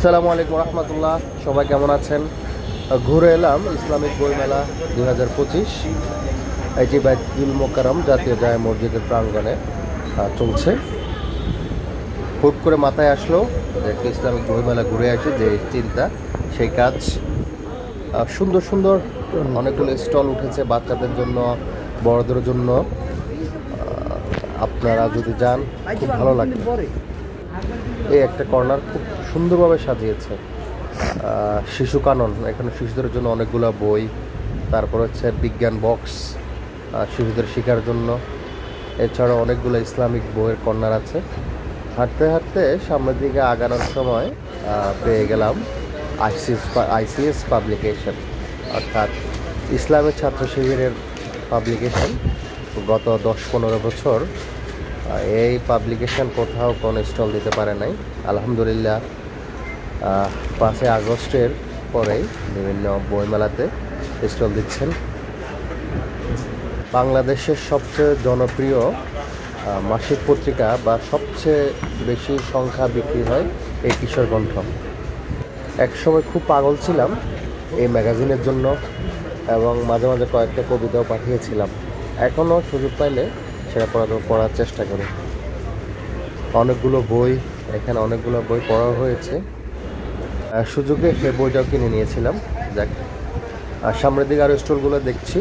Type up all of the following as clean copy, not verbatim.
আসসালামু আলাইকুম রহমতুল্লাহ। সবাই কেমন আছেন? ঘুরে এলাম ইসলামিক বইমেলা 2025। এই যে বাইতুল মোকাররম জাতীয় জামে মসজিদের প্রাঙ্গণে চলছে। হুট করে মাথায় আসলো যে একটা ইসলামিক বইমেলা ঘুরে আসে, যে চিন্তা সেই কাজ। সুন্দর সুন্দর অনেকগুলো স্টল উঠেছে বাচ্চাদের জন্য, বড়দের জন্য। আপনারা যদি যান খুব ভালো লাগবে। এই একটা কর্নার খুব সুন্দরভাবে সাজিয়েছে। শিশু কানন, এখানে শিশুদের জন্য অনেকগুলো বই। তারপর হচ্ছে বিজ্ঞান বক্স শিশুদের শেখার জন্য। এছাড়াও অনেকগুলো ইসলামিক বইয়ের কর্নার আছে। হাঁটতে হাঁটতে সামনের দিকে আগানোর সময় পেয়ে গেলাম আইসিএস পাবলিকেশন, অর্থাৎ ইসলামের ছাত্র শিবিরের পাবলিকেশন। গত 10-15 বছর এই পাবলিকেশন কোথাও কোনো স্টল দিতে পারে নাই। আলহামদুলিল্লাহ 5 আগস্টের পরেই বিভিন্ন বইমেলাতে স্টল দিচ্ছেন। বাংলাদেশের সবচেয়ে জনপ্রিয় মাসিক পত্রিকা বা সবচেয়ে বেশি সংখ্যা বিক্রি হয় এই কিশোরকণ্ঠ। একসময় খুব পাগল ছিলাম এই ম্যাগাজিনের জন্য এবং মাঝে মাঝে কয়েকটা কবিতাও পাঠিয়েছিলাম। এখনও সুযোগ পাইলে সেটা পড়ার চেষ্টা করি। অনেকগুলো বই, এখানে অনেকগুলো বই পড়া হয়েছে। সুযোগে সে বইটাও কিনে নিয়েছিলাম। যাক, সামনের দিকে আরও স্টলগুলো দেখছি।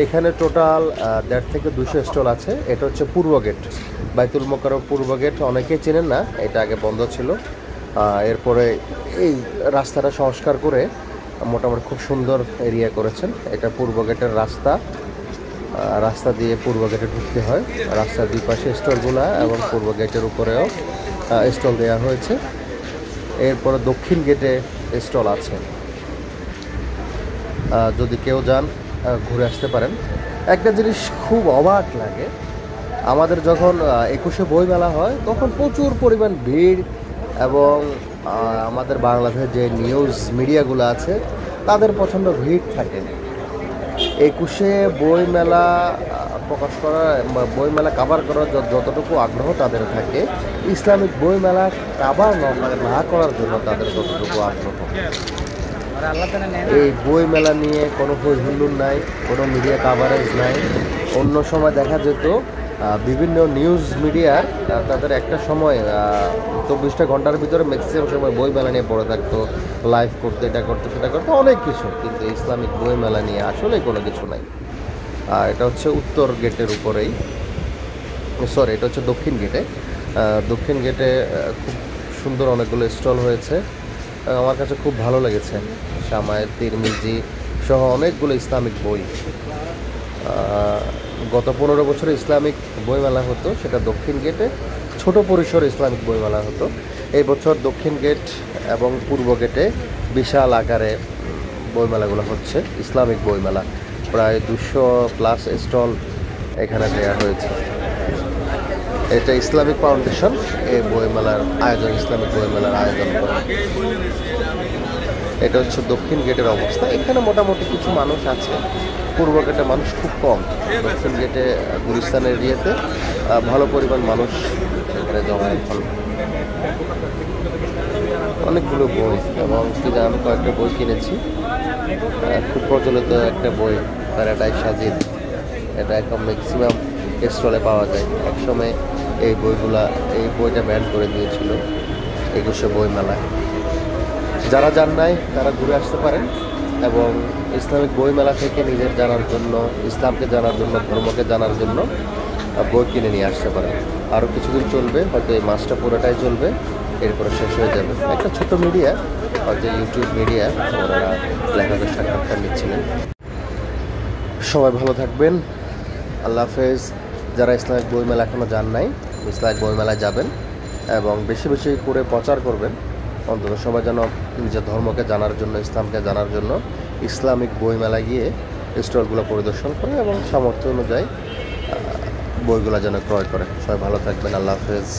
এখানে টোটাল 1.5 থেকে 200 স্টল আছে। এটা হচ্ছে পূর্ব গেট, বাইতুল মোকাররম পূর্ব গেট। অনেকেই চেনেন না, এটা আগে বন্ধ ছিল। এরপরে এই রাস্তাটা সংস্কার করে মোটামুটি খুব সুন্দর এরিয়া করেছেন। এটা পূর্ব গেটের রাস্তা দিয়ে পূর্ব গেটে ঢুকতে হয়। রাস্তার দুই পাশে স্টলগুলো এবং পূর্ব গেটের উপরেও স্টল দেওয়া হয়েছে। এরপরে দক্ষিণ গেটে স্টল আছে। যদি কেউ যান ঘুরে আসতে পারেন। একটা জিনিস খুব অবাক লাগে, আমাদের যখন 21শে বইমেলা হয় তখন প্রচুর পরিমাণ ভিড় এবং আমাদের বাংলাদেশের যে নিউজ মিডিয়াগুলো আছে তাদের প্রচণ্ড ভিড় থাকে। 21শে বইমেলা প্রকাশ করা বা বইমেলা কাভার করার যতটুকু আগ্রহ তাদের থাকে, ইসলামিক বইমেলা কাভার না করার জন্য তাদের ততটুকু আগ্রহ। এই বইমেলা নিয়ে কোনো হুল্লোড় নাই, কোনো মিডিয়া কাভারেজ নাই। অন্য সময় দেখা যেত বিভিন্ন নিউজ মিডিয়ার তাদের একটা সময় 24টা ঘন্টার ভিতরে ম্যাক্সিমাম সময় বইমেলা নিয়ে পড়ে থাকতো, লাইভ করতে, এটা করতো, সেটা করতো, অনেক কিছু। কিন্তু ইসলামিক বইমেলা নিয়ে আসলে কোনো কিছু নাই। এটা হচ্ছে উত্তর গেটের উপরেই, সরি এটা হচ্ছে দক্ষিণ গেটে। দক্ষিণ গেটে খুব সুন্দর অনেকগুলো স্টল হয়েছে। আমার কাছে খুব ভালো লেগেছে। শামায়েল, তিরমিজি সহ অনেকগুলো ইসলামিক বই। গত 15 বছরে ইসলামিক বইমেলা হতো, সেটা দক্ষিণ গেটে ছোট পরিসরে ইসলামিক বইমেলা হতো। এই বছর দক্ষিণ গেট এবং পূর্ব গেটে বিশাল আকারে বইমেলাগুলো হচ্ছে। ইসলামিক বইমেলা প্রায় 200+ স্টল এখানে দেওয়া হয়েছে। এটা ইসলামিক ফাউন্ডেশন এই বইমেলার আয়োজন, ইসলামিক বইমেলার আয়োজন করে। এটা হচ্ছে দক্ষিণ গেটের অবস্থা। এখানে মোটামুটি কিছু মানুষ আছে, পূর্ব গেটে মানুষ খুব কম। দক্ষিণ গেটে গুলিস্তান এরিয়াতে ভালো পরিমাণ মানুষ এখানে জমায়েত হল। অনেকগুলো বই এবং আমি কয়েকটা বই কিনেছি। খুব প্রচলিত একটা বই, প্যারাডাইস সাজিদ। এটা এখন ম্যাক্সিমাম স্টলে পাওয়া যায়। একসময় এই বইটা ব্যান করে দিয়েছিল 21শে বইমেলায়। যারা যান নাই তারা ঘুরে আসতে পারেন এবং ইসলামিক বইমেলা থেকে নিজের জানার জন্য, ইসলামকে জানার জন্য, ধর্মকে জানার জন্য বই কিনে নিয়ে আসতে পারেন। আরও কিছুদিন চলবে, হয়তো এই মাসটা পুরোটাই চলবে, এরপরে শেষ হয়ে যাবে। একটা ছোট মিডিয়া, হয়তো ইউটিউব মিডিয়া, ওনারা লেখকের সাক্ষাৎকার নিচ্ছিলেন। সবাই ভালো থাকবেন, আল্লাহ হাফেজ। যারা ইসলামিক বইমেলা এখনও যান নাই, ইসলামিক বইমেলায় যাবেন এবং বেশি বেশি করে প্রচার করবেন। অন্তত সবাই যেন নিজের ধর্মকে জানার জন্য, ইসলামকে জানার জন্য ইসলামিক বইমেলায় গিয়ে স্টলগুলো পরিদর্শন করে এবং সামর্থ্য অনুযায়ী বইগুলো যেন ক্রয় করে। সবাই ভালো থাকবেন, আল্লাহ হাফেজ।